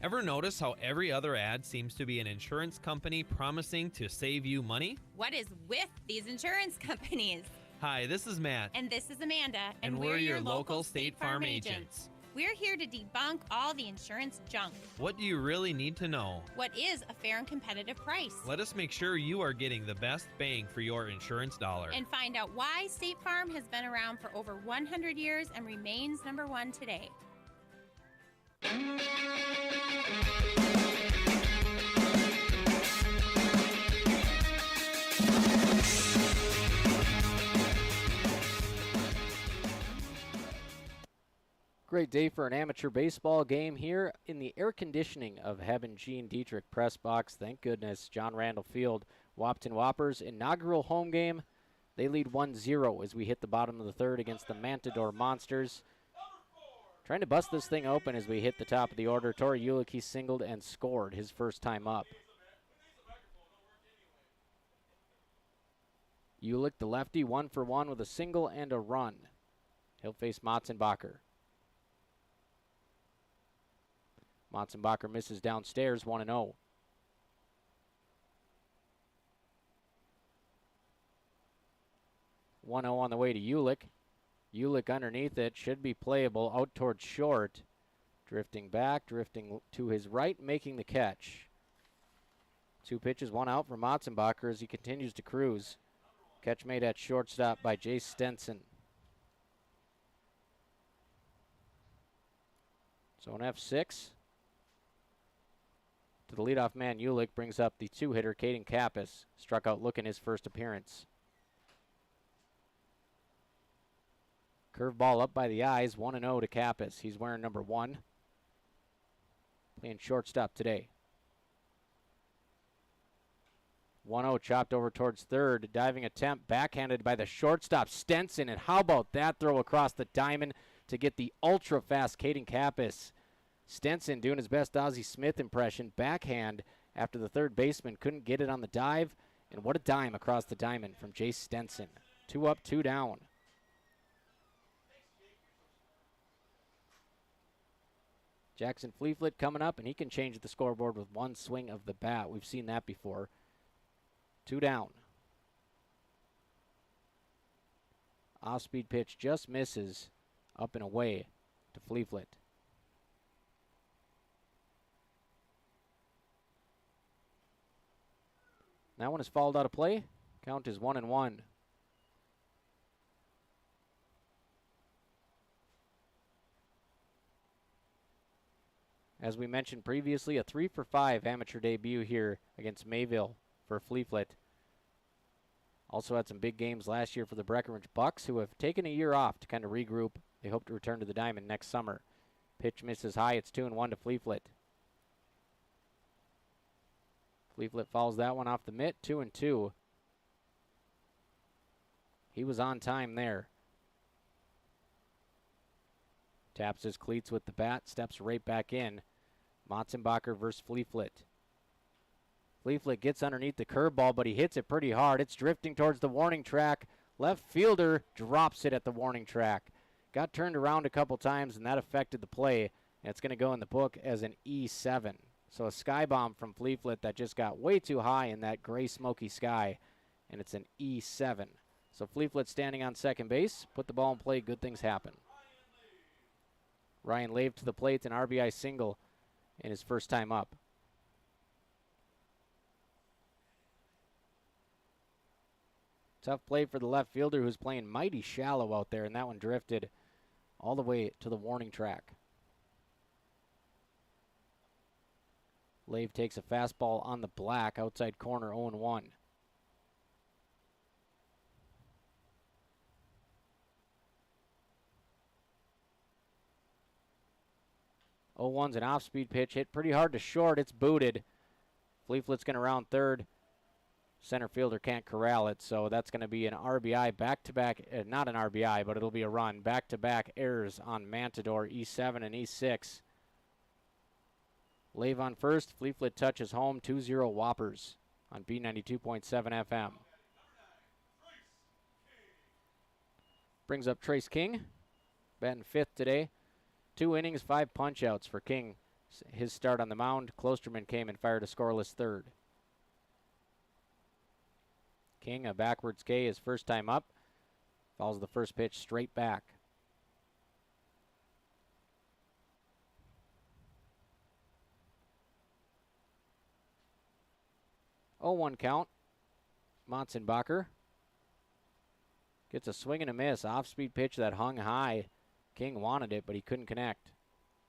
Ever notice how every other ad seems to be an insurance company promising to save you money? What is with these insurance companies? Hi, this is Matt. And this is Amanda. And we're your local State Farm agents. We're here to debunk all the insurance junk. What do you really need to know? What is a fair and competitive price? Let us make sure you are getting the best bang for your insurance dollar. And find out why State Farm has been around for over 100 years and remains #1 today. Great day for an amateur baseball game here in the air conditioning of Hebben Gene Dietrich press box. Thank goodness. John Randall Field, Wahpeton Wahppers inaugural home game. They lead 1-0 as we hit the bottom of the third against the Mantador Monsters. Trying to bust this thing open as we hit the top of the order. Torrey Ulick, he singled and scored his first time up. Ulick, the lefty, 1 for 1 with a single and a run. He'll face Motzenbacher. Motzenbacher misses downstairs, 1-0. On the way to Ulick. Ulick underneath it, should be playable, out towards short. Drifting back, drifting to his right, making the catch. 2 pitches, 1 out for Motzenbacher as he continues to cruise. Catch made at shortstop by Jace Stenson. So an F6. To the leadoff man, Ulick brings up the 2-hitter, Caden Kappas. Struck out Look in his first appearance. Curveball up by the eyes, 1-0 to Kappas. He's wearing number 1. Playing shortstop today. 1-0 chopped over towards third. Diving attempt, backhanded by the shortstop, Stenson. And how about that throw across the diamond to get the ultra-fast Caden Kappas. Stenson doing his best Ozzie Smith impression. Backhand after the third baseman couldn't get it on the dive. And what a dime across the diamond from Jace Stenson. 2 up, 2 down. Jackson Fleeflet coming up, and he can change the scoreboard with 1 swing of the bat. We've seen that before. 2 down. Off-speed pitch just misses up and away to Fleeflet. That one is fouled out of play. Count is 1-1. As we mentioned previously, a 3 for 5 amateur debut here against Mayville for Fleeflet. Also had some big games last year for the Breckenridge Bucks, who have taken a year off to kind of regroup. They hope to return to the diamond next summer. Pitch misses high. It's 2-1 to Fleeflet. Fleeflet fouls that one off the mitt. 2-2. He was on time there. Taps his cleats with the bat. Steps right back in. Motzenbacher versus Fleeflet. Fleeflet gets underneath the curveball, but he hits it pretty hard. It's drifting towards the warning track. Left fielder drops it at the warning track. Got turned around a couple times, and that affected the play. And it's going to go in the book as an E7. So a sky bomb from Fleeflet that just got way too high in that gray smoky sky. And it's an E7. So Fleeflet standing on second base. Put the ball in play. Good things happen. Ryan Lave to the plate, an RBI single in his first time up. Tough play for the left fielder who's playing mighty shallow out there, and that one drifted all the way to the warning track. Lave takes a fastball on the black, outside corner, 0-1. 0-1's an off-speed pitch, hit pretty hard to short. It's booted. Fleeflet's going to round third. Center fielder can't corral it, so that's going to be an RBI back-to-back, not an RBI, but it'll be a run. Back-to-back errors on Mantador, E7 and E6. Lave on first. Fleeflet touches home, 2-0 Whoppers on B92.7 FM. Brings up Trace King, batting 5th today. 2 innings, 5 punch-outs for King. His start on the mound. Klosterman came and fired a scoreless third. King, a backwards K, his first time up. Fouls the first pitch straight back. Oh, 1 count. Motzenbacher gets a swing and a miss. Off-speed pitch that hung high. King wanted it, but he couldn't connect.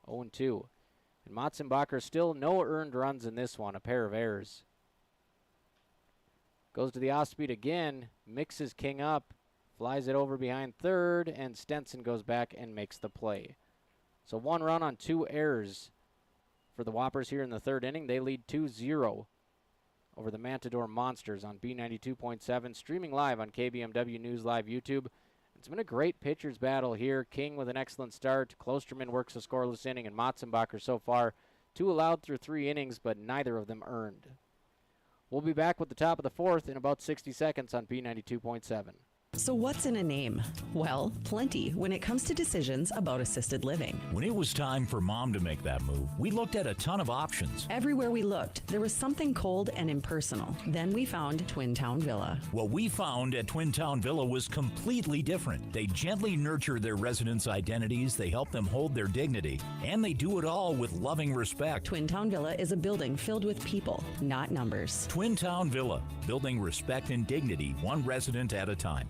0-2. And Motzenbacher still no earned runs in this one, a pair of errors. Goes to the off-speed again, mixes King up, flies it over behind third, and Stenson goes back and makes the play. So 1 run on 2 errors for the Whoppers here in the 3rd inning. They lead 2-0 over the Mantador Monsters on B92.7, streaming live on KBMW News Live YouTube. It's been a great pitcher's battle here. King with an excellent start. Klosterman works a scoreless inning, and Matzenbacher so far 2 allowed through 3 innings, but neither of them earned. We'll be back with the top of the 4th in about 60 seconds on B92.7. So what's in a name? Well, plenty when it comes to decisions about assisted living. When it was time for Mom to make that move, we looked at a ton of options. Everywhere we looked, there was something cold and impersonal. Then we found Twin Town Villa. What we found at Twin Town Villa was completely different. They gently nurture their residents' identities, they help them hold their dignity, and they do it all with loving respect. Twin Town Villa is a building filled with people, not numbers. Twin Town Villa, building respect and dignity, one resident at a time.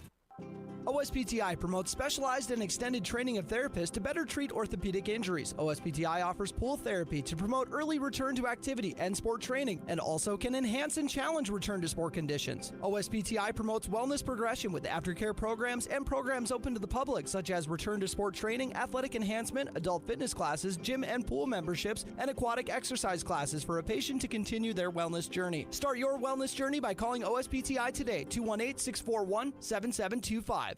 OSPTI promotes specialized and extended training of therapists to better treat orthopedic injuries. OSPTI offers pool therapy to promote early return to activity and sport training, and also can enhance and challenge return to sport conditions. OSPTI promotes wellness progression with aftercare programs and programs open to the public, such as return to sport training, athletic enhancement, adult fitness classes, gym and pool memberships, and aquatic exercise classes for a patient to continue their wellness journey. Start your wellness journey by calling OSPTI today, 218-641-7725.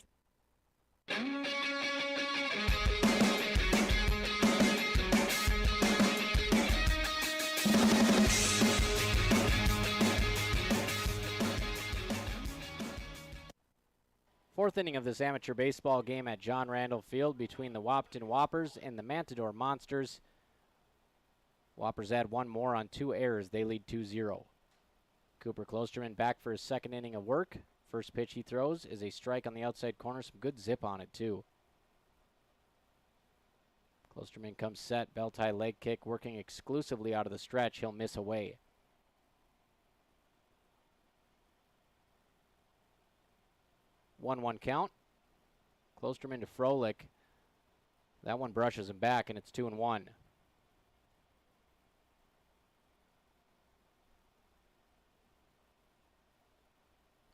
Fourth inning of this amateur baseball game at John Randall Field between the Wahpeton Wahppers and the Mantador Monsters. Whoppers add 1 more on 2 errors. They lead 2-0. Cooper Klosterman back for his 2nd inning of work. First pitch he throws is a strike on the outside corner. Some good zip on it, too. Klosterman comes set. Bell tie leg kick working exclusively out of the stretch. He'll miss away. One count. Klosterman to Froelich. That one brushes him back, and it's 2-1.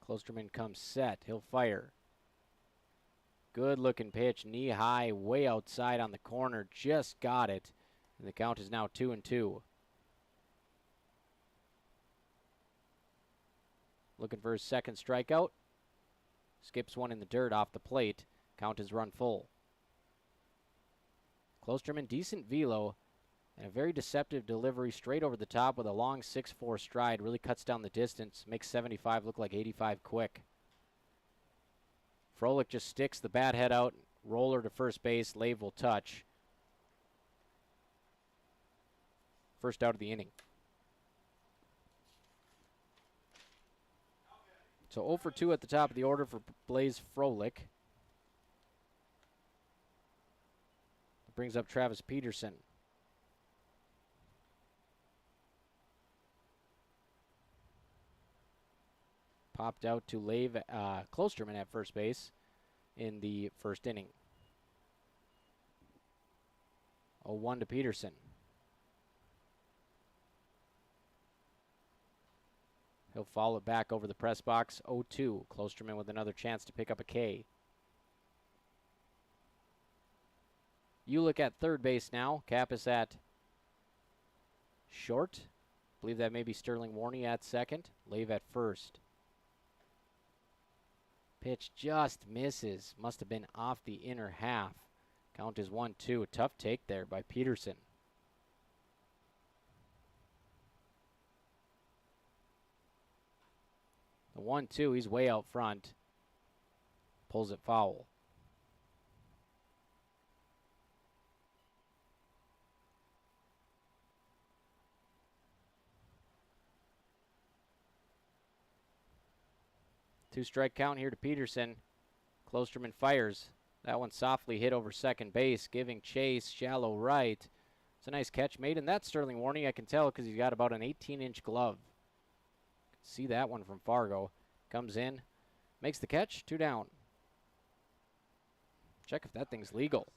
Klosterman comes set. He'll fire. Good looking pitch. Knee high, way outside on the corner. Just got it. And the count is now 2-2. Looking for his 2nd strikeout. Skips one in the dirt off the plate. Count is run full. Klosterman, decent velo. And a very deceptive delivery straight over the top with a long 6'4" stride. Really cuts down the distance. Makes 75 look like 85 quick. Froelich just sticks the bat head out. Roller to first base. Lave will touch. First out of the inning. So 0 for 2 at the top of the order for Blaze Froelich. That brings up Travis Peterson. Popped out to Lave Klosterman at first base in the 1st inning. 0-1 to Peterson. He'll follow it back over the press box. 0-2. Klosterman with another chance to pick up a K. You look at third base now. Kappas at short. I believe that may be Sterling Warney at 2nd. Lave at 1st. Pitch just misses. Must have been off the inner half. Count is 1-2. Tough take there by Peterson. The 1-2, he's way out front. Pulls it foul. Two-strike count here to Peterson. Klosterman fires. That one softly hit over 2nd base, giving chase, shallow right. It's a nice catch made, and that's Sterling Warney. I can tell because he's got about an 18-inch glove. See that one from Fargo. Comes in, makes the catch, 2 down. Check if that thing's legal.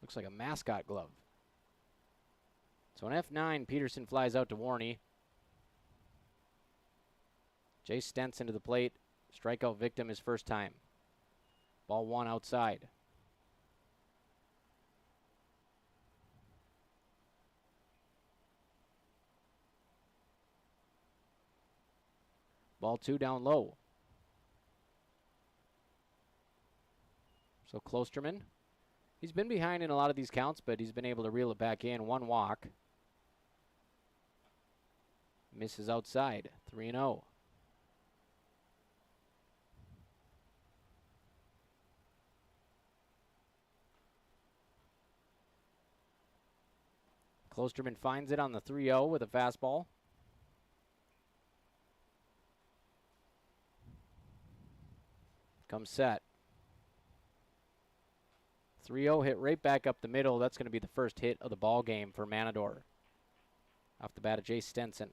Looks like a mascot glove. So an F9, Peterson flies out to Warney. Jay Stenson to the plate. Strikeout victim his first time. Ball 1 outside. Ball 2 down low. So Klosterman, he's been behind in a lot of these counts, but he's been able to reel it back in. 1 walk. Misses outside. 3-0. Klosterman finds it on the 3-0 with a fastball. Comes set. 3-0 hit right back up the middle. That's going to be the first hit of the ball game for Mantador. Off the bat of Jay Stenson.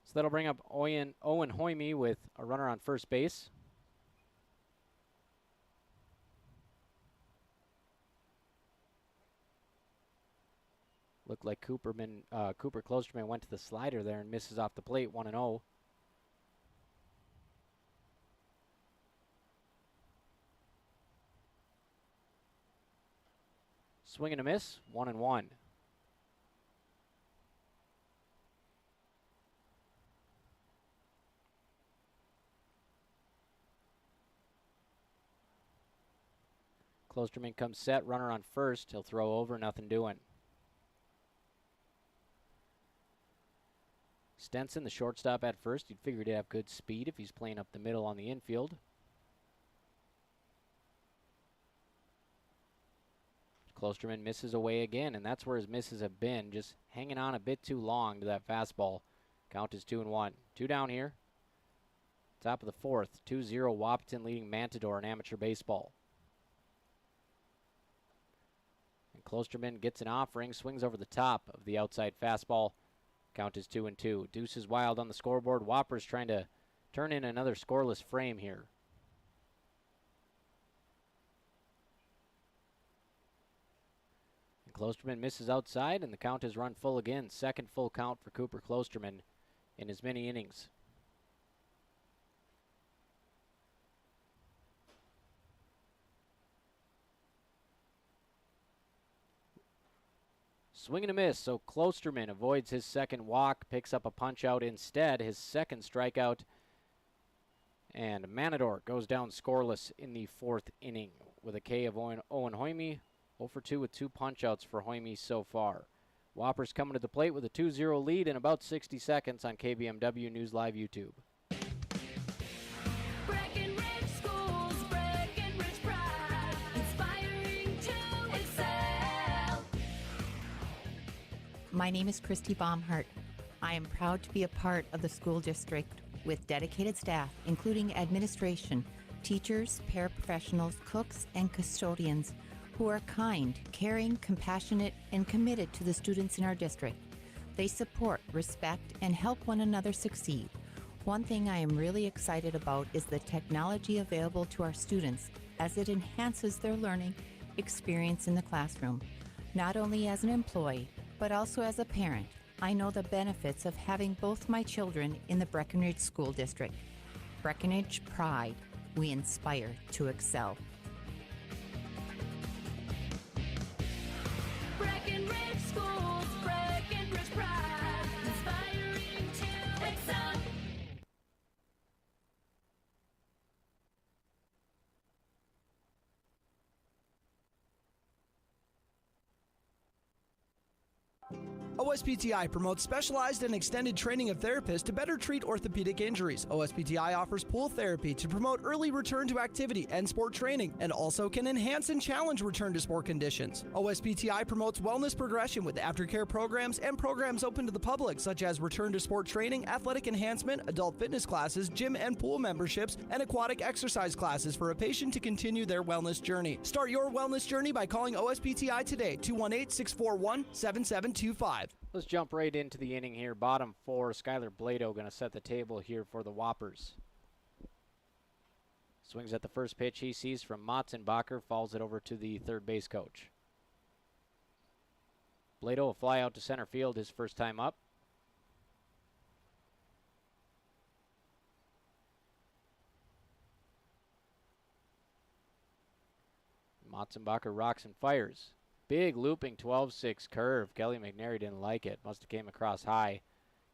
So that'll bring up Owen Hoyme with a runner on first base. Looked like Cooper Klosterman went to the slider there and misses off the plate. 1-0. Swing and a miss. 1-1. Klosterman comes set, runner on first. He'll throw over, nothing doing. Stenson, the shortstop at first. You'd figure he'd have good speed if he's playing up the middle on the infield. Klosterman misses away again, and that's where his misses have been. Just hanging on a bit too long to that fastball. Count is 2-1. 2 down here. Top of the fourth. 2-0 Wahpeton leading Mantador in amateur baseball. And Klosterman gets an offering, swings over the top of the outside fastball. Count is 2-2. Deuce is wild on the scoreboard. Whoppers trying to turn in another scoreless frame here. And Klosterman misses outside, and the count is run full again. Second full count for Cooper Klosterman in as many innings. Swing and a miss, so Klosterman avoids his second walk, picks up a punch out instead, his second strikeout. And Mantador goes down scoreless in the fourth inning with a K of Owen Hoyme. 0 for 2 with 2 punch outs for Hoyme so far. Whoppers coming to the plate with a 2-0 lead in about 60 seconds on KBMW News Live YouTube. Breckenridge Schools, Breckenridge pride, inspiring to excel. My name is Christy Baumhart. I am proud to be a part of the school district with dedicated staff, including administration, teachers, paraprofessionals, cooks, and custodians who are kind, caring, compassionate, and committed to the students in our district. They support, respect, and help one another succeed. One thing I am really excited about is the technology available to our students as it enhances their learning experience in the classroom. Not only as an employee, but also as a parent, I know the benefits of having both my children in the Breckenridge School District. Breckenridge Pride. We inspire to excel. Breckenridge Schools, Breckenridge pride, inspiring to excel. OSPTI promotes specialized and extended training of therapists to better treat orthopedic injuries. OSPTI offers pool therapy to promote early return to activity and sport training, and also can enhance and challenge return to sport conditions. OSPTI promotes wellness progression with aftercare programs and programs open to the public, such as return to sport training, athletic enhancement, adult fitness classes, gym and pool memberships, and aquatic exercise classes for a patient to continue their wellness journey. Start your wellness journey by calling OSPTI today, 218-641-7725. Let's jump right into the inning here. Bottom 4, Skylar Blado going to set the table here for the Whoppers. Swings at the first pitch he sees from Motzenbacher, falls it over to the third base coach. Blado will fly out to center field his first time up. Matzenbacher rocks and fires. Big looping 12-6 curve. Kelly McNary didn't like it. Must have came across high.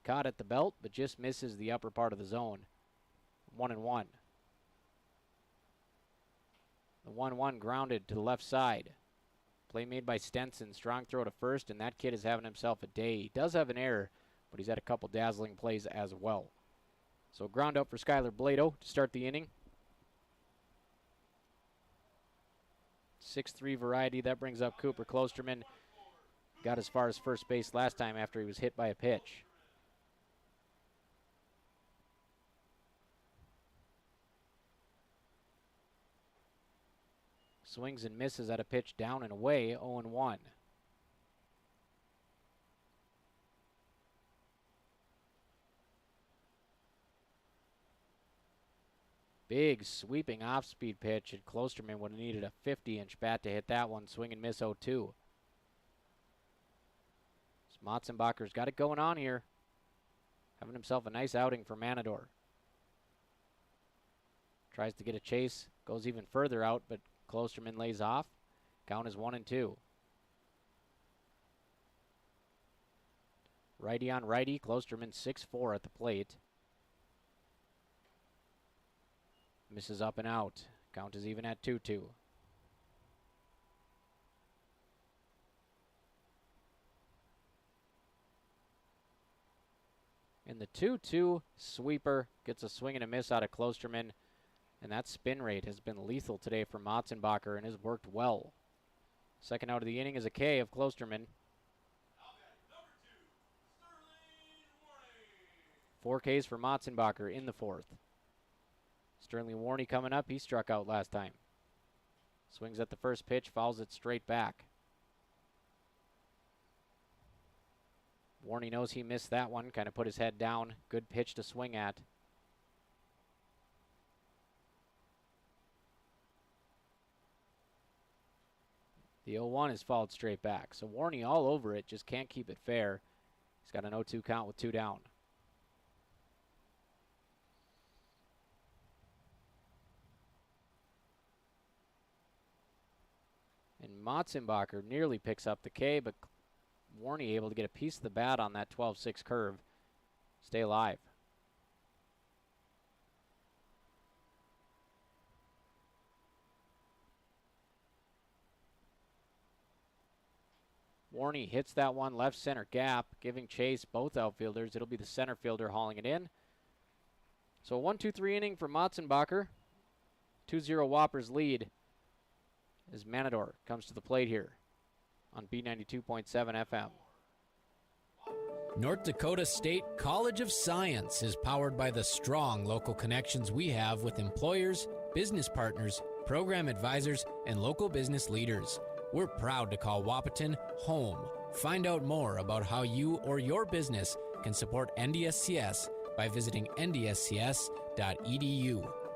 Caught at the belt, but just misses the upper part of the zone. 1-1. The 1-1 grounded to the left side. Play made by Stenson. Strong throw to first, and that kid is having himself a day. He does have an error, but he's had a couple dazzling plays as well. So ground out for Skylar Blado to start the inning. 6-3 variety. That brings up Cooper Klosterman. Got as far as first base last time after he was hit by a pitch. Swings and misses at a pitch down and away, 0-1. Big sweeping off-speed pitch, and Klosterman would have needed a 50-inch bat to hit that one. Swing and miss 0-2. Matzenbacher's got it going on here. Having himself a nice outing for Mantador. Tries to get a chase, goes even further out, but Klosterman lays off. Count is 1-2. Righty on righty. Klosterman 6-4 at the plate. Misses up and out. Count is even at 2-2. In the 2-2 sweeper, gets a swing and a miss out of Klosterman. And that spin rate has been lethal today for Matzenbacher and has worked well. Second out of the inning is a K of Klosterman. 4 Ks for Matzenbacher in the fourth. Sterling Warney coming up. He struck out last time. Swings at the first pitch, fouls it straight back. Warney knows he missed that one. Kind of put his head down. Good pitch to swing at. The 0-1 is fouled straight back. So Warney all over it, just can't keep it fair. He's got an 0-2 count with 2 down. And Matzenbacher nearly picks up the K, but Warney able to get a piece of the bat on that 12-6 curve. Stay alive. Warney hits that one left center gap, giving chase both outfielders. It'll be the center fielder hauling it in. So a 1-2-3 inning for Matzenbacher. 2-0 Whoppers lead as Mantador comes to the plate here on B92.7 FM. North Dakota State College of Science is powered by the strong local connections we have with employers, business partners, program advisors, and local business leaders. We're proud to call Wahpeton home. Find out more about how you or your business can support NDSCS by visiting ndscs.edu.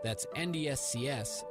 That's ndscs.edu.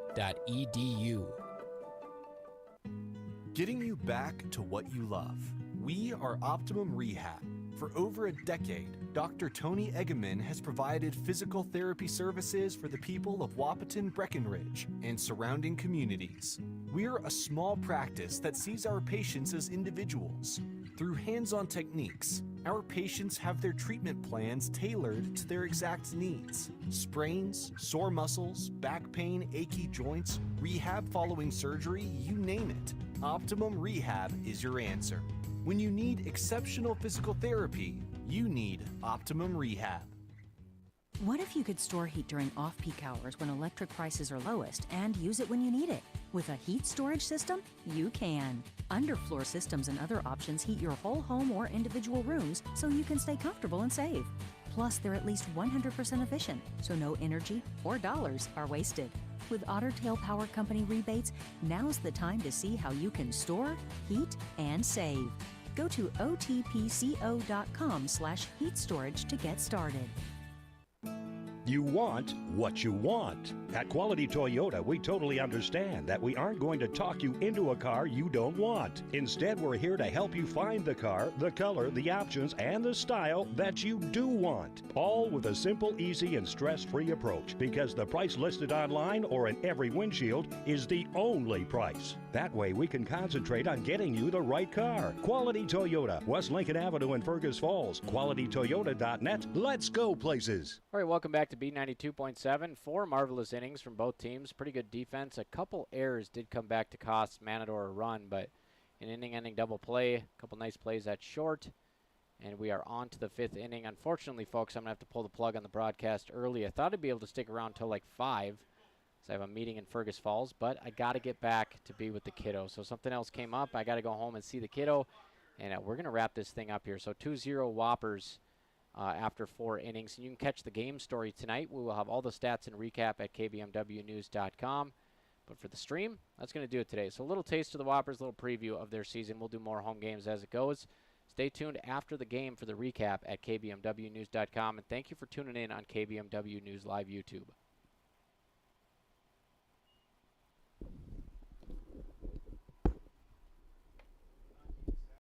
Getting you back to what you love. We are Optimum Rehab. For over a decade, Dr. Tony Egeman has provided physical therapy services for the people of Wahpeton, Breckenridge, and surrounding communities. We're a small practice that sees our patients as individuals. Through hands-on techniques, our patients have their treatment plans tailored to their exact needs. Sprains, sore muscles, back pain, achy joints, rehab following surgery, you name it. Optimum Rehab is your answer. When you need exceptional physical therapy, you need Optimum Rehab. What if you could store heat during off-peak hours when electric prices are lowest and use it when you need it? With a heat storage system, you can. Underfloor systems and other options heat your whole home or individual rooms so you can stay comfortable and save. Plus, they're at least 100% efficient, so no energy or dollars are wasted. With Otter Tail Power Company rebates, now's the time to see how you can store, heat, and save. Go to otpco.com/heat storage to get started. You want what you want. At Quality Toyota, we totally understand that we aren't going to talk you into a car you don't want. Instead, we're here to help you find the car, the color, the options, and the style that you do want. All with a simple, easy, and stress-free approach, because the price listed online or in every windshield is the only price. That way, we can concentrate on getting you the right car. Quality Toyota, West Lincoln Avenue in Fergus Falls. QualityToyota.net. Let's go places. All right, welcome back to B92.7. 4 marvelous innings from both teams. Pretty good defense. A couple errors did come back to cost Mantador a run, but an inning-ending double play. A couple nice plays at short. And we are on to the 5th inning. Unfortunately, folks, I'm going to have to pull the plug on the broadcast early. I thought I'd be able to stick around till like 5, because I have a meeting in Fergus Falls, but I got to get back to be with the kiddo. So something else came up. I got to go home and see the kiddo, and we're going to wrap this thing up here. So 2-0 Whoppers after 4 innings. And you can catch the game story tonight. We will have all the stats and recap at kbmwnews.com. But for the stream, that's going to do it today. So a little taste of the Whoppers, a little preview of their season. We'll do more home games as it goes. Stay tuned after the game for the recap at kbmwnews.com. And thank you for tuning in on KBMW News Live YouTube.